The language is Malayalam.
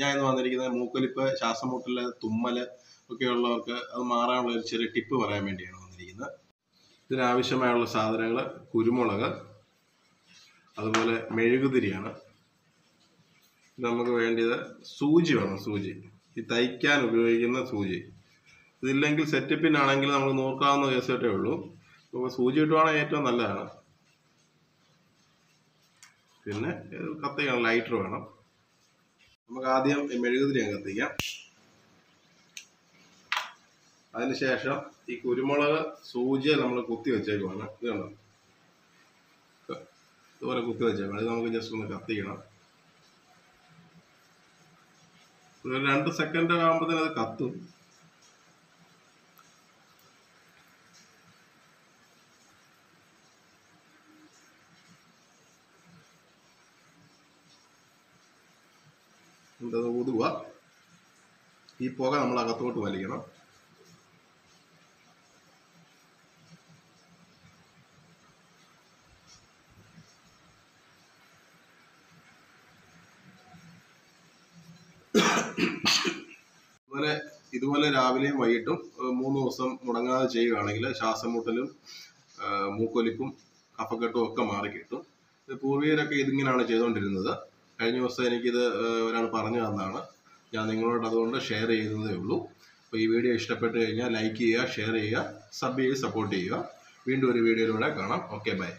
ഞാൻ ഇന്ന് വന്നിരിക്കുന്നത് മൂക്കൊലിപ്പ്, ശ്വാസമുട്ടല്, തുമ്മല് ഒക്കെ ഉള്ളവർക്ക് അത് മാറാനുള്ള ഒരു ചെറിയ ടിപ്പ് പറയാൻ വേണ്ടിയാണ് വന്നിരിക്കുന്നത്. ഇതിനാവശ്യമായുള്ള സാധനങ്ങൾ കുരുമുളക്, അതുപോലെ മെഴുകുതിരിയാണ്. നമുക്ക് വേണ്ടത് സൂചി വേണം. സൂചി, ഈ തയ്ക്കാൻ ഉപയോഗിക്കുന്ന സൂചി. ഇതില്ലെങ്കിൽ സെറ്റപ്പിനാണെങ്കിൽ നമുക്ക് നോക്കാവുന്ന കേസൊക്കെ ഉള്ളൂ. അപ്പോൾ സൂചി കിട്ടുവാണെങ്കിൽ ഏറ്റവും നല്ലതാണ്. പിന്നെ കത്തിക്കണം, ലൈറ്റർ വേണം. നമുക്ക് ആദ്യം മെഴുകുതിരി കത്തിക്കാം. അതിനുശേഷം ഈ കുരുമുളക് സൂചി നമ്മൾ കുത്തി വെച്ചേക്കുവാണ്. ഇത് കണ്ടോ, ഇതുപോലെ കുത്തി വെച്ചേക്കണം. ഇത് നമുക്ക് ജസ്റ്റ് ഒന്ന് കത്തിക്കണം. ഒരു 2 സെക്കൻഡ് ആകുമ്പോഴത്തേന് അത് കത്തും. ഇത് ഊതുക. ഈ പുക നമ്മൾ അകത്തോട്ട് വലിക്കണം. ഇതുപോലെ രാവിലെയും വൈകിട്ടും 3 ദിവസം മുടങ്ങാതെ ചെയ്യുകയാണെങ്കിൽ ശ്വാസമുട്ടലും മൂക്കൊലിപ്പും കഫക്കെട്ടും ഒക്കെ മാറിക്കിട്ടും. പൂർവികരൊക്കെ ഇതിങ്ങനെയാണ് ചെയ്തുകൊണ്ടിരുന്നത്. കഴിഞ്ഞ ദിവസം എനിക്കിത് ഒരാൾ പറഞ്ഞു തന്നതാണ്. ഞാൻ നിങ്ങളോട് അതുകൊണ്ട് ഷെയർ ചെയ്യുന്നതേ ഉള്ളൂ. അപ്പോൾ ഈ വീഡിയോ ഇഷ്ടപ്പെട്ട് കഴിഞ്ഞാൽ ലൈക്ക് ചെയ്യുക, ഷെയർ ചെയ്യുക, സബ് ചെയ്ത് സപ്പോർട്ട് ചെയ്യുക. വീണ്ടും ഒരു വീഡിയോയിലൂടെ കാണാം. Okay, by.